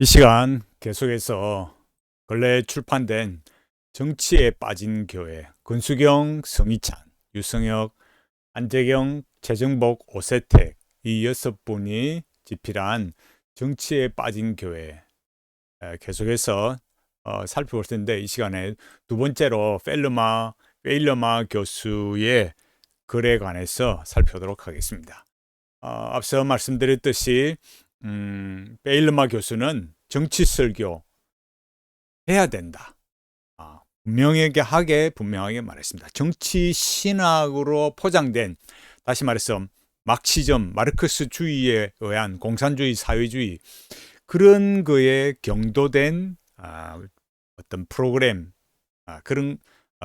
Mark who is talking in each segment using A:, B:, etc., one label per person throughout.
A: 이 시간 계속해서 근래 출판된 정치에 빠진 교회, 권수경, 성희찬, 유성혁, 안재경, 최정복, 오세택 이 6분이 집필한 정치에 빠진 교회 계속해서 살펴볼 텐데, 이 시간에 두 번째로 페일러마 교수의 글에 관해서 살펴보도록 하겠습니다. 앞서 말씀드렸듯이 페일러마 교수는 정치 설교 해야 된다. 분명하게 말했습니다. 정치 신학으로 포장된, 다시 말해서 막시즘, 마르크스주의에 의한 공산주의, 사회주의, 그런 거에 경도된 어떤 프로그램, 그런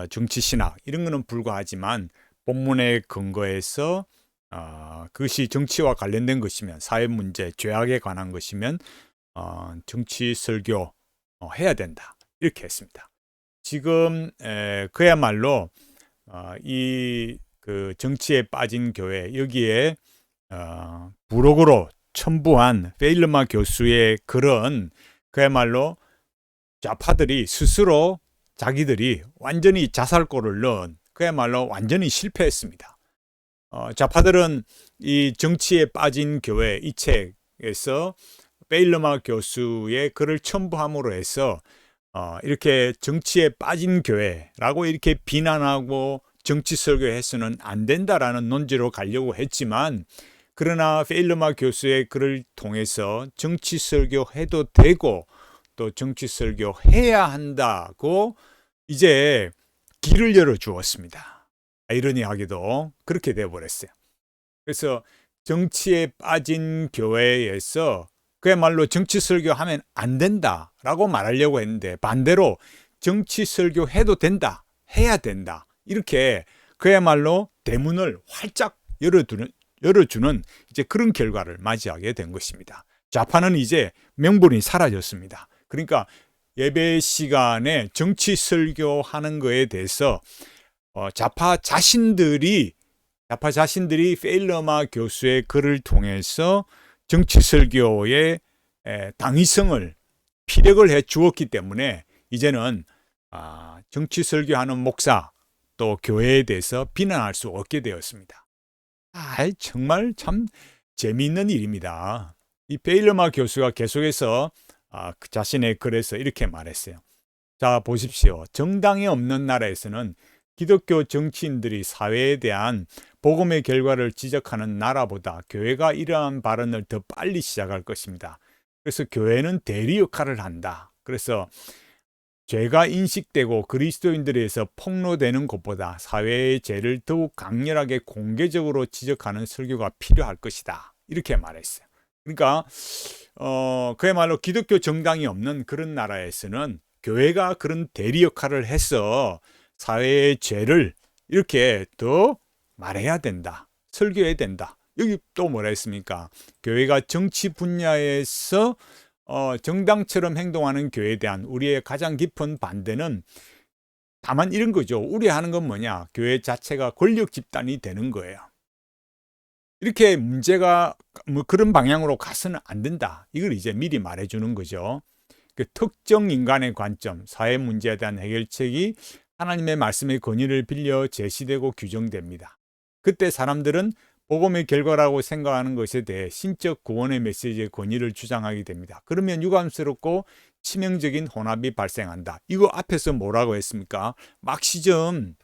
A: 정치 신학, 이런 거는 불과하지만 본문에 근거해서 그것이 정치와 관련된 것이면, 사회 문제, 죄악에 관한 것이면 정치 설교 해야 된다, 이렇게 했습니다. 지금 그야말로 이 그 정치에 빠진 교회, 여기에 부록으로 첨부한 페일러마 교수의 글은 그야말로 좌파들이 스스로 자기들이 완전히 자살골을 넣은, 그야말로 완전히 실패했습니다. 좌파들은 이 정치에 빠진 교회, 이 책에서 페일러마 교수의 글을 첨부함으로 해서 이렇게 정치에 빠진 교회라고 이렇게 비난하고 정치 설교해서는 안 된다라는 논지로 가려고 했지만, 그러나 페일러마 교수의 글을 통해서 정치 설교해도 되고 또 정치 설교해야 한다고 이제 길을 열어 주었습니다. 아이러니하게도 그렇게 되어버렸어요. 그래서 정치에 빠진 교회에서 그야말로 정치 설교하면 안 된다라고 말하려고 했는데, 반대로 정치 설교해도 된다, 해야 된다, 이렇게 그야말로 대문을 활짝 열어주는 이제 그런 결과를 맞이하게 된 것입니다. 좌파는 이제 명분이 사라졌습니다. 그러니까 예배 시간에 정치 설교하는 거에 대해서 좌파 자신들이 페일러마 교수의 글을 통해서 정치 설교의 당위성을 피력을 해 주었기 때문에 이제는 정치 설교하는 목사 또 교회에 대해서 비난할 수 없게 되었습니다. 정말 참 재미있는 일입니다. 이 페일러마 교수가 계속해서 그 자신의 글에서 이렇게 말했어요. 자, 보십시오. 정당이 없는 나라에서는 기독교 정치인들이 사회에 대한 복음의 결과를 지적하는 나라보다 교회가 이러한 발언을 더 빨리 시작할 것입니다. 그래서 교회는 대리 역할을 한다. 그래서 죄가 인식되고 그리스도인들에서 폭로되는 것보다 사회의 죄를 더욱 강렬하게 공개적으로 지적하는 설교가 필요할 것이다, 이렇게 말했어요. 그러니까 그야말로 기독교 정당이 없는 그런 나라에서는 교회가 그런 대리 역할을 해서 사회의 죄를 이렇게 더 말해야 된다, 설교해야 된다. 여기 또 뭐라 했습니까? 교회가 정치 분야에서 정당처럼 행동하는 교회에 대한 우리의 가장 깊은 반대는 다만 이런 거죠. 우려하는 건 뭐냐? 교회 자체가 권력 집단이 되는 거예요. 이렇게 문제가 그런 방향으로 가서는 안 된다, 이걸 이제 미리 말해주는 거죠. 그 특정 인간의 관점, 사회 문제에 대한 해결책이 하나님의 말씀의 권위를 빌려 제시되고 규정됩니다. 그때 사람들은 복음의 결과라고 생각하는 것에 대해 신적 구원의 메시지의 권위를 주장하게 됩니다. 그러면 유감스럽고 치명적인 혼합이 발생한다. 이거 앞에서 뭐라고 했습니까? 막시즘,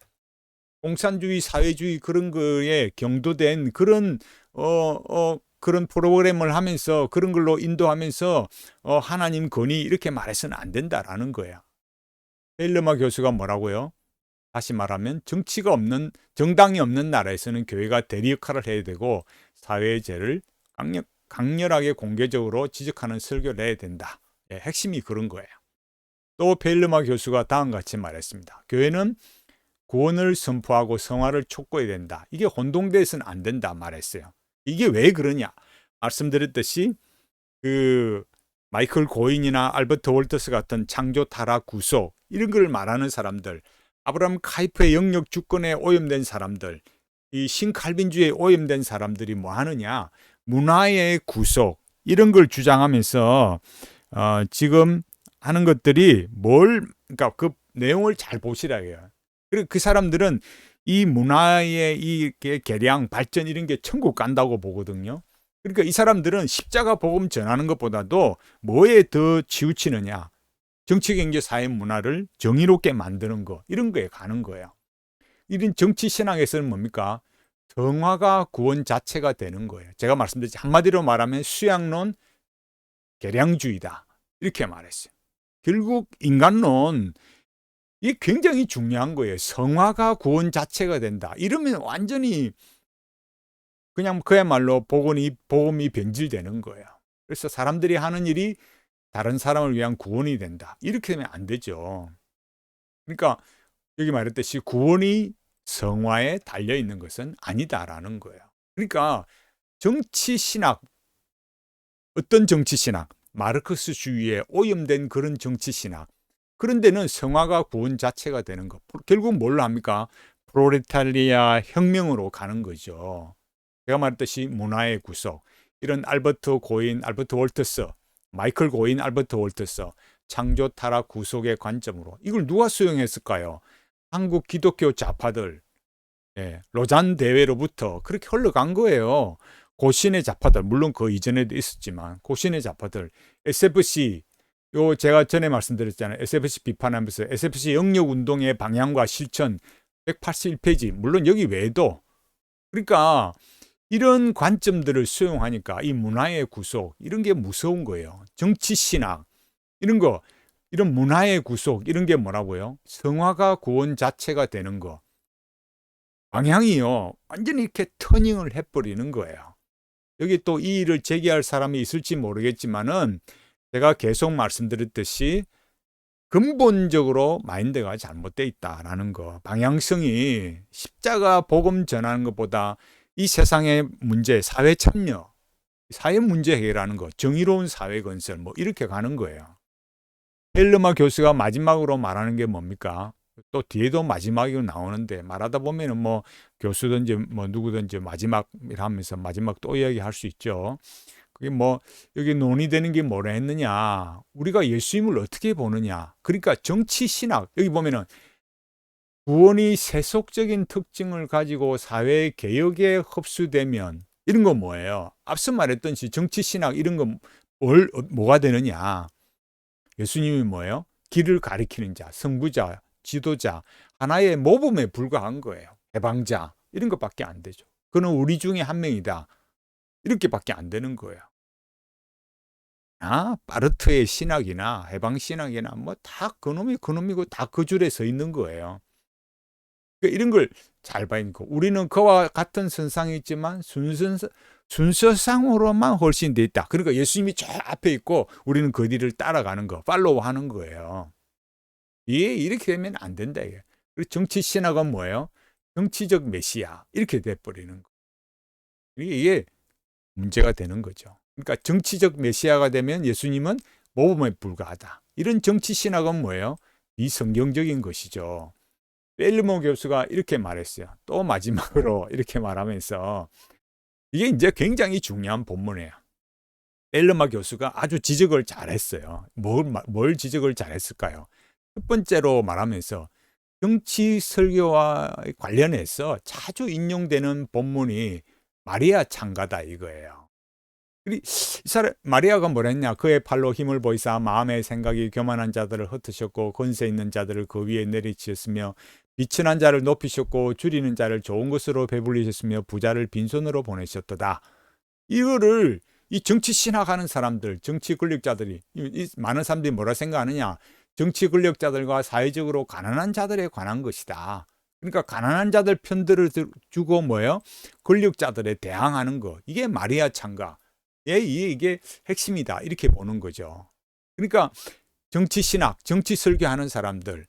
A: 공산주의, 사회주의 그런 거에 경도된 그런 그런 프로그램을 하면서 그런 걸로 인도하면서 하나님 권위 이렇게 말해서는 안 된다라는 거야. 페일러마 교수가 뭐라고요? 다시 말하면 정당이 없는 나라에서는 교회가 대리 역할을 해야 되고 사회의 죄를 강렬하게 공개적으로 지적하는 설교를 해야 된다. 핵심이 그런 거예요. 또 페일러마 교수가 다음과 같이 말했습니다. 교회는 구원을 선포하고 성화를 촉구해야 된다. 이게 혼동돼서는 안 된다 말했어요. 이게 왜 그러냐? 말씀드렸듯이 그 마이클 고인이나 알버트 월터스 같은 창조 타락 구속 이런 걸 말하는 사람들, 아브라함 카이프의 영역 주권에 오염된 사람들, 이 신칼빈주의에 오염된 사람들이 뭐 하느냐? 문화의 구속 이런 걸 주장하면서 지금 하는 것들이 그러니까 그 내용을 잘 보시라고요. 그리고 그 사람들은 이 문화의 이 개량, 발전 이런 게 천국 간다고 보거든요. 그러니까 이 사람들은 십자가 복음 전하는 것보다도 뭐에 더 치우치느냐? 정치, 경제, 사회, 문화를 정의롭게 만드는 거, 이런 거에 가는 거예요. 이런 정치 신앙에서는 뭡니까? 성화가 구원 자체가 되는 거예요. 제가 말씀드렸지, 한마디로 말하면 수양론, 계량주의다, 이렇게 말했어요. 결국 인간론, 이게 굉장히 중요한 거예요. 성화가 구원 자체가 된다. 이러면 완전히 그냥 그야말로 복음이 변질되는 거예요. 그래서 사람들이 하는 일이 다른 사람을 위한 구원이 된다. 이렇게 되면 안 되죠. 그러니까 여기 말했듯이 구원이 성화에 달려 있는 것은 아니다라는 거예요. 그러니까 정치 신학, 어떤 정치 신학, 마르크스주의에 오염된 그런 정치 신학, 그런 데는 성화가 구원 자체가 되는 것. 결국 뭘로 합니까? 프로레탈리아 혁명으로 가는 거죠. 제가 말했듯이 문화의 구속, 이런 알버트 고인, 알버트 월터스, 마이클 고인, 알버트 월터스, 창조 타락 구속의 관점으로 이걸 누가 수용했을까요? 한국 기독교 좌파들, 로잔 대회로부터 그렇게 흘러간 거예요. 고신의 좌파들, 물론 그 이전에도 있었지만 고신의 좌파들, SFC, 요 제가 전에 말씀드렸잖아요. SFC 비판하면서 SFC 영역 운동의 방향과 실천 181페이지, 물론 여기 외에도, 그러니까 이런 관점들을 수용하니까 이 문화의 구속, 이런 게 무서운 거예요. 정치 신학, 이런 거, 이런 문화의 구속, 이런 게 뭐라고요? 성화가 구원 자체가 되는 거. 방향이요, 완전히 이렇게 터닝을 해버리는 거예요. 여기 또 이 일을 제기할 사람이 있을지 모르겠지만은 제가 계속 말씀드렸듯이 근본적으로 마인드가 잘못되어 있다라는 거. 방향성이 십자가 복음 전하는 것보다 이 세상의 문제, 사회 참여, 사회 문제 해결하는 거, 정의로운 사회 건설, 뭐 이렇게 가는 거예요. 헬르마 교수가 마지막으로 말하는 게 뭡니까? 또 뒤에도 마지막으로 나오는데 말하다 보면은 뭐 교수든지 뭐 누구든지 마지막이라면서 마지막 또 이야기할 수 있죠. 그게 뭐 여기 논의되는 게 뭐라 했느냐? 우리가 예수님을 어떻게 보느냐? 그러니까 정치 신학, 여기 보면은 구원이 세속적인 특징을 가지고 사회 개혁에 흡수되면 이런 거 뭐예요? 앞서 말했던 정치 신학 이런 거 뭐가 되느냐? 예수님이 뭐예요? 길을 가리키는 자, 선구자, 지도자, 하나의 모범에 불과한 거예요. 해방자, 이런 것밖에 안 되죠. 그는 우리 중에 한 명이다. 이렇게밖에 안 되는 거예요. 파르트의 신학이나 해방 신학이나 뭐 다 그놈이 그놈이고 다 그 줄에 서 있는 거예요. 그러니까 이런 걸 잘 봐야 되고, 우리는 그와 같은 선상이 있지만 순서상으로만 훨씬 돼 있다. 그러니까 예수님이 저 앞에 있고 우리는 그 뒤를 따라가는 거, 팔로우 하는 거예요. 이렇게 되면 안 된다. 이게. 그리고 정치 신학은 뭐예요? 정치적 메시아, 이렇게 돼버리는 거. 이게 문제가 되는 거죠. 그러니까 정치적 메시아가 되면 예수님은 모범에 불과하다. 이런 정치 신학은 뭐예요? 비성경적인 것이죠. 벨르모 교수가 이렇게 말했어요. 또 마지막으로 이렇게 말하면서, 이게 이제 굉장히 중요한 본문이에요. 벨르마 교수가 아주 지적을 잘했어요. 뭘 지적을 잘했을까요? 첫 번째로 말하면서 정치 설교와 관련해서 자주 인용되는 본문이 마리아 창가다 이거예요. 이 사람 마리아가 뭐랬냐? 그의 팔로 힘을 보이사 마음의 생각이 교만한 자들을 흩으셨고 권세 있는 자들을 그 위에 내리치셨으며 비천한 자를 높이셨고 줄이는 자를 좋은 것으로 배불리셨으며 부자를 빈손으로 보내셨도다. 이거를 이 정치 신학하는 사람들, 정치 권력자들이, 많은 사람들이 뭐라 생각하느냐? 정치 권력자들과 사회적으로 가난한 자들에 관한 것이다. 그러니까 가난한 자들 편들을 주고 뭐예요? 권력자들에 대항하는 거. 이게 마리아 창가. 이게 핵심이다. 이렇게 보는 거죠. 그러니까 정치 신학, 정치 설교하는 사람들,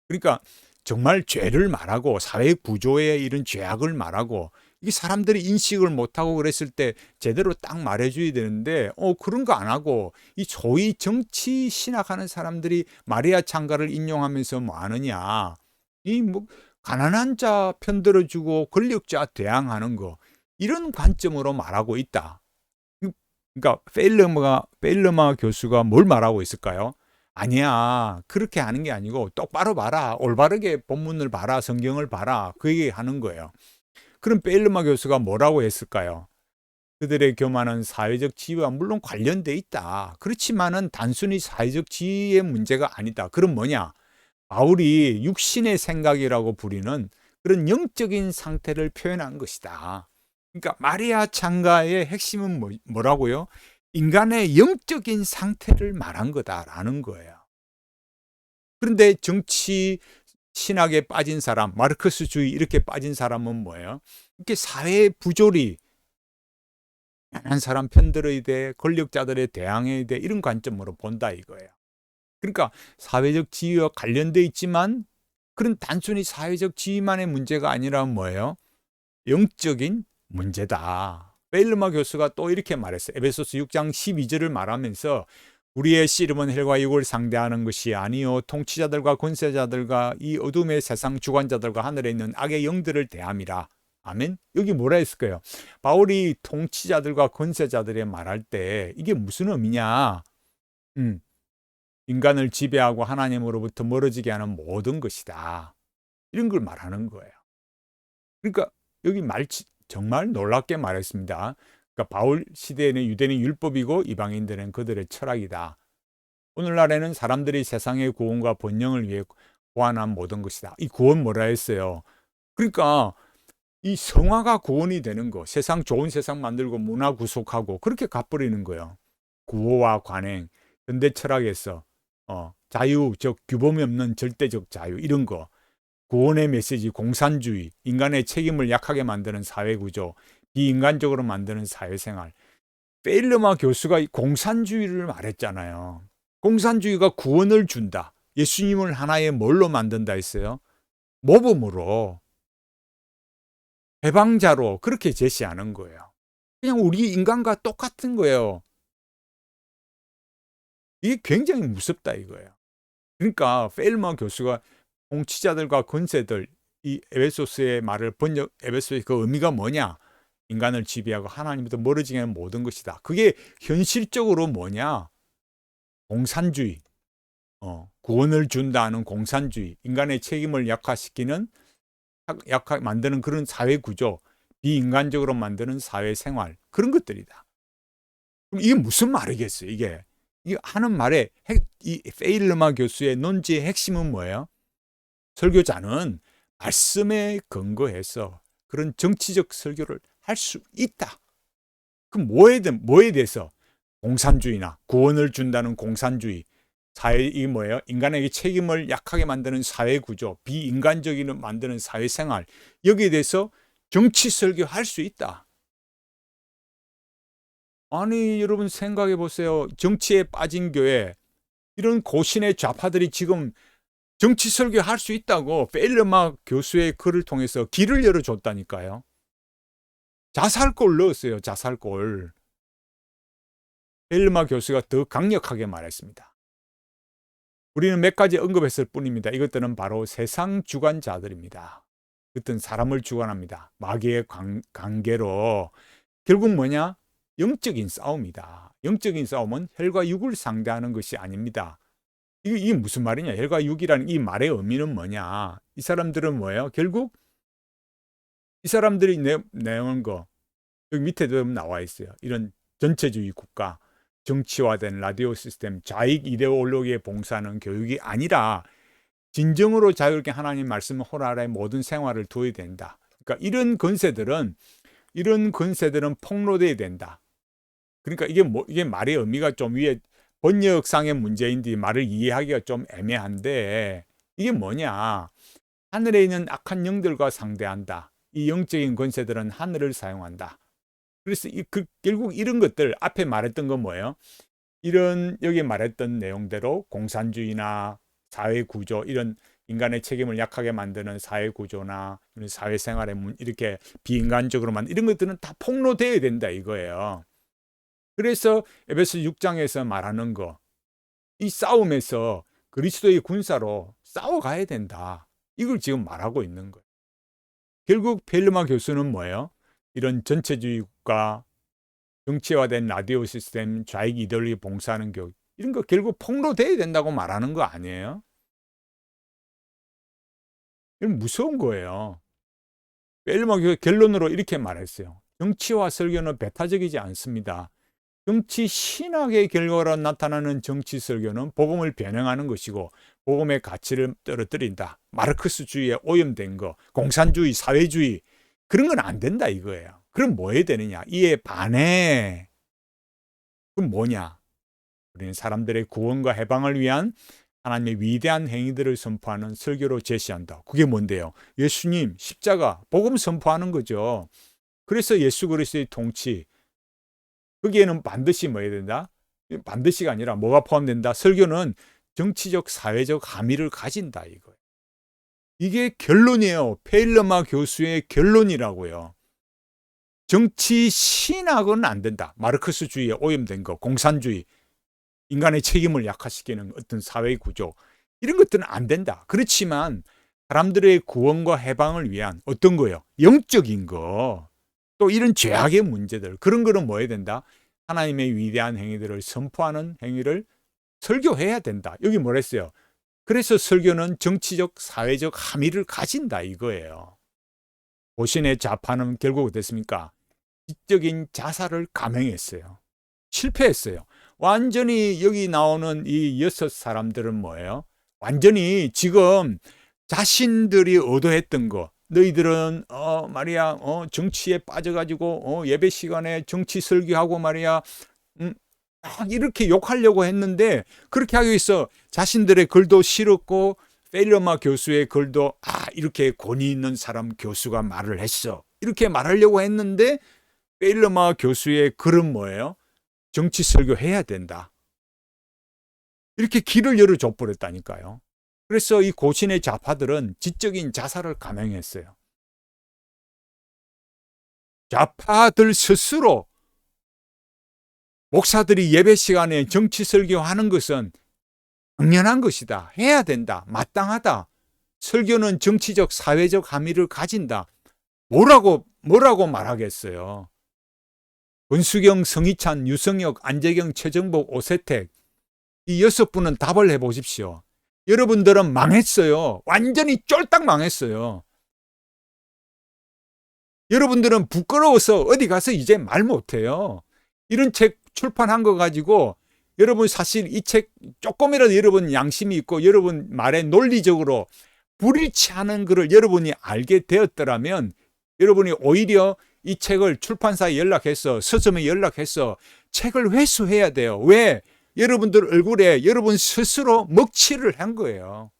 A: 그러니까 정말 죄를 말하고 사회 구조의 이런 죄악을 말하고, 이게 사람들이 인식을 못하고 그랬을 때 제대로 딱 말해줘야 되는데 그런 거 안 하고 이 소위 정치 신학하는 사람들이 마리아 창가를 인용하면서 뭐 하느냐, 이 뭐 가난한 자 편들어주고 권력자 대항하는 거, 이런 관점으로 말하고 있다. 그러니까 페일러마 교수가 뭘 말하고 있을까요? 아니야. 그렇게 하는 게 아니고 똑바로 봐라. 올바르게 본문을 봐라. 성경을 봐라. 그 얘기 하는 거예요. 그럼 페일러마 교수가 뭐라고 했을까요? 그들의 교만은 사회적 지위와 물론 관련돼 있다. 그렇지만은 단순히 사회적 지위의 문제가 아니다. 그럼 뭐냐? 바울이 육신의 생각이라고 부리는 그런 영적인 상태를 표현한 것이다. 그러니까 마리아 창가의 핵심은 뭐라고요? 인간의 영적인 상태를 말한 거다라는 거예요. 그런데 정치 신학에 빠진 사람, 마르크스주의 이렇게 빠진 사람은 뭐예요? 이렇게 사회 부조리, 한 사람 편들어야 돼, 권력자들에 대항해야 돼, 이런 관점으로 본다 이거예요. 그러니까 사회적 지위와 관련돼 있지만 그런 단순히 사회적 지위만의 문제가 아니라 뭐예요? 영적인 문제다. 베일르마 교수가 또 이렇게 말했어요. 에베소서 6장 12절을 말하면서 우리의 씨름은 헬과 육을 상대하는 것이 아니요 통치자들과 권세자들과 이 어둠의 세상 주관자들과 하늘에 있는 악의 영들을 대함이라. 아멘. 여기 뭐라 했을까요? 바울이 통치자들과 권세자들에 말할 때 이게 무슨 의미냐? 인간을 지배하고 하나님으로부터 멀어지게 하는 모든 것이다. 이런 걸 말하는 거예요. 그러니까 여기 정말 놀랍게 말했습니다. 그러니까 바울 시대에는 유대인이 율법이고 이방인들은 그들의 철학이다. 오늘날에는 사람들이 세상의 구원과 번영을 위해 고안한 모든 것이다. 이 구원 뭐라 했어요? 그러니까 이 성화가 구원이 되는 거, 세상 좋은 세상 만들고 문화 구속하고 그렇게 갚버리는 거예요. 구호와 관행, 현대 철학에서 자유, 즉 규범이 없는 절대적 자유 이런 거, 구원의 메시지, 공산주의, 인간의 책임을 약하게 만드는 사회구조, 비인간적으로 만드는 사회생활. 페일르마 교수가 공산주의를 말했잖아요. 공산주의가 구원을 준다. 예수님을 하나의 뭘로 만든다 했어요? 모범으로, 해방자로 그렇게 제시하는 거예요. 그냥 우리 인간과 똑같은 거예요. 이게 굉장히 무섭다 이거예요. 그러니까 페일르마 교수가 통치자들과 권세들, 이 에베소스의 말을 에베소스의 그 의미가 뭐냐? 인간을 지배하고 하나님부터 멀어지게 하는 모든 것이다. 그게 현실적으로 뭐냐? 공산주의, 구원을 준다는 공산주의, 인간의 책임을 만드는 그런 사회 구조, 비인간적으로 만드는 사회 생활, 그런 것들이다. 그럼 이게 무슨 말이겠어요? 이게 하는 말에 이 페일르마 교수의 논지의 핵심은 뭐예요? 설교자는 말씀에 근거해서 그런 정치적 설교를 할 수 있다. 그럼 뭐에 대해서? 공산주의나 구원을 준다는 공산주의, 이 뭐예요? 인간에게 책임을 약하게 만드는 사회 구조, 비인간적인 만드는 사회 생활, 여기에 대해서 정치 설교할 수 있다. 아니 여러분 생각해 보세요. 정치에 빠진 교회, 이런 고신의 좌파들이 지금 정치 설교할 수 있다고 페일르마 교수의 글을 통해서 길을 열어줬다니까요. 자살골 넣었어요. 자살골. 페일르마 교수가 더 강력하게 말했습니다. 우리는 몇 가지 언급했을 뿐입니다. 이것들은 바로 세상 주관자들입니다. 어떤 사람을 주관합니다. 마귀의 관계로 결국 뭐냐? 영적인 싸움이다. 영적인 싸움은 혈과 육을 상대하는 것이 아닙니다. 이게 무슨 말이냐? 혈과 육이라는 이 말의 의미는 뭐냐? 이 사람들은 뭐예요? 결국 이 사람들이 내온 거 여기 밑에도 나와 있어요. 이런 전체주의 국가, 정치화된 라디오 시스템, 좌익 이데올로기에 봉사하는 교육이 아니라 진정으로 자유롭게 하나님 말씀 호라 아래 모든 생활을 두어야 된다. 그러니까 이런 건세들은 폭로돼야 된다. 그러니까 이게 말의 의미가 좀 위에 번역상의 문제인데 말을 이해하기가 좀 애매한데 이게 뭐냐? 하늘에 있는 악한 영들과 상대한다. 이 영적인 권세들은 하늘을 사용한다. 그래서 결국 이런 것들 앞에 말했던 건 뭐예요? 여기 말했던 내용대로 공산주의나 사회 구조, 이런 인간의 책임을 약하게 만드는 사회 구조나 사회 생활에 이렇게 비인간적으로만 이런 것들은 다 폭로되어야 된다 이거예요. 그래서 에베소 6장에서 말하는 거, 이 싸움에서 그리스도의 군사로 싸워가야 된다. 이걸 지금 말하고 있는 거예요. 결국 페일르마 교수는 뭐예요? 이런 전체주의 국가, 정치화된 라디오 시스템, 좌익 이데올로기 봉사하는 교육, 이런 거 결국 폭로돼야 된다고 말하는 거 아니에요? 이건 무서운 거예요. 벨르마 결론으로 이렇게 말했어요. 정치와 설교는 배타적이지 않습니다. 정치 신학의 결과로 나타나는 정치 설교는 복음을 변형하는 것이고 복음의 가치를 떨어뜨린다. 마르크스주의에 오염된 거, 공산주의, 사회주의, 그런 건 안 된다 이거예요. 그럼 뭐 해야 되느냐? 이에 반해. 그럼 뭐냐? 우리는 사람들의 구원과 해방을 위한 하나님의 위대한 행위들을 선포하는 설교로 제시한다. 그게 뭔데요? 예수님, 십자가, 복음 선포하는 거죠. 그래서 예수 그리스도의 통치, 거기에는 반드시 뭐 해야 된다? 반드시가 아니라 뭐가 포함된다? 설교는 정치적, 사회적 함의를 가진다 이거예요. 이게 결론이에요. 페일러마 교수의 결론이라고요. 정치 신학은 안 된다. 마르크스주의에 오염된 거, 공산주의, 인간의 책임을 약화시키는 어떤 사회 구조, 이런 것들은 안 된다. 그렇지만 사람들의 구원과 해방을 위한 어떤 거요? 영적인 거, 또 이런 죄악의 문제들, 그런 거는 뭐 해야 된다? 하나님의 위대한 행위들을 선포하는 행위를 설교해야 된다. 여기 뭐랬어요? 그래서 설교는 정치적, 사회적 함의를 가진다 이거예요. 고신의 좌파는 결국 어땠습니까? 지적인 자살을 감행했어요. 실패했어요. 완전히 여기 나오는 이 6사람들은 뭐예요? 완전히 지금 자신들이 의도했던 거, 너희들은 말이야 정치에 빠져가지고 예배 시간에 정치 설교하고 말이야 막 이렇게 욕하려고 했는데, 그렇게 하기 위해서 자신들의 글도 실었고 페일러마 교수의 글도 이렇게 권위 있는 사람 교수가 말을 했어, 이렇게 말하려고 했는데 페일러마 교수의 글은 뭐예요? 정치 설교해야 된다, 이렇게 길을 열어줘 버렸다니까요. 그래서 이 고신의 좌파들은 지적인 자살을 감행했어요. 좌파들 스스로 목사들이 예배 시간에 정치 설교하는 것은 당연한 것이다, 해야 된다, 마땅하다, 설교는 정치적, 사회적 함의를 가진다, 뭐라고 말하겠어요. 권수경, 성희찬, 유성혁, 안재경, 최정복, 오세택, 이 6분은 답을 해보십시오. 여러분들은 망했어요. 완전히 쫄딱 망했어요. 여러분들은 부끄러워서 어디 가서 이제 말 못해요. 이런 책 출판한 거 가지고 여러분 사실 이 책 조금이라도 여러분 양심이 있고 여러분 말에 논리적으로 불일치하는 것을 여러분이 알게 되었더라면 여러분이 오히려 이 책을 출판사에 연락해서, 서점에 연락해서 책을 회수해야 돼요. 왜? 여러분들 얼굴에 여러분 스스로 먹칠을 한 거예요.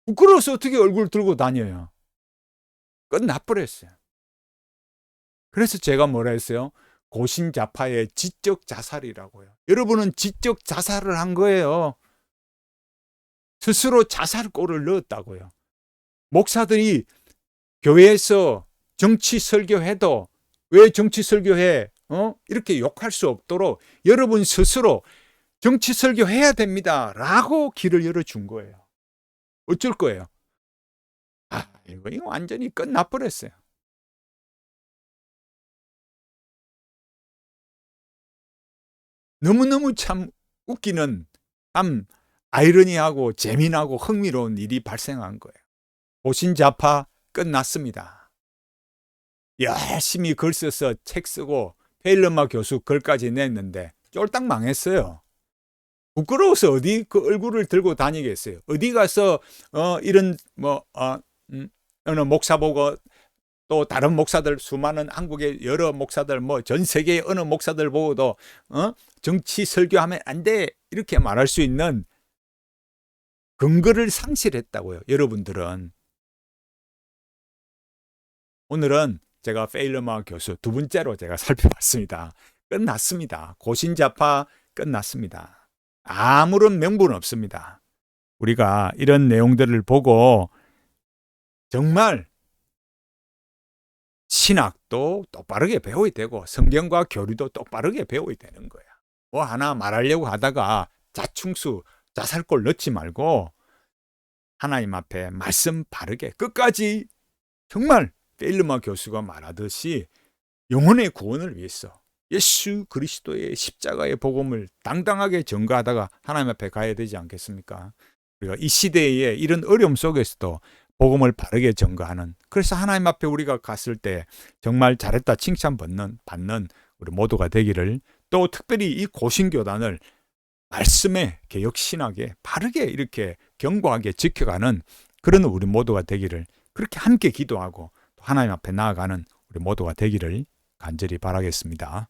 A: 부끄러워서 어떻게 얼굴 들고 다녀요? 끝나버렸어요. 그래서 제가 뭐라 했어요? 고신자파의 지적 자살이라고요. 여러분은 지적 자살을 한 거예요. 스스로 자살골을 넣었다고요. 목사들이 교회에서 정치 설교해도 왜 정치 설교해? 이렇게 욕할 수 없도록 여러분 스스로 정치 설교해야 됩니다 라고 길을 열어준 거예요. 어쩔 거예요? 이거 완전히 끝나버렸어요. 너무너무 참 웃기는, 참 아이러니하고 재미나고 흥미로운 일이 발생한 거예요. 고신자파 끝났습니다. 열심히 글 써서 책 쓰고 페일러마 교수 글까지 냈는데 쫄딱 망했어요. 부끄러워서 어디 그 얼굴을 들고 다니겠어요? 어디 가서 이런 어느 목사 보고 또 다른 목사들, 수많은 한국의 여러 목사들, 전 세계의 어느 목사들 보고도 정치 설교하면 안 돼 이렇게 말할 수 있는 근거를 상실했다고요. 여러분들은. 오늘은 제가 페일러마 교수 두 번째로 제가 살펴봤습니다. 끝났습니다. 고신자파 끝났습니다. 아무런 명분 없습니다. 우리가 이런 내용들을 보고 정말 신학도 똑바르게 배워야 되고 성경과 교리도 똑바르게 배워야 되는 거야. 뭐 하나 말하려고 하다가 자충수, 자살골 넣지 말고 하나님 앞에 말씀 바르게 끝까지, 정말 페일러마 교수가 말하듯이 영혼의 구원을 위해서 예수 그리스도의 십자가의 복음을 당당하게 전가하다가 하나님 앞에 가야 되지 않겠습니까? 우리가 이 시대에 이런 어려움 속에서도 복음을 바르게 전가하는, 그래서 하나님 앞에 우리가 갔을 때 정말 잘했다 칭찬받는 우리 모두가 되기를, 또 특별히 이 고신교단을 말씀에 개혁신학에 바르게 이렇게 견고하게 지켜가는 그런 우리 모두가 되기를, 그렇게 함께 기도하고 또 하나님 앞에 나아가는 우리 모두가 되기를 간절히 바라겠습니다.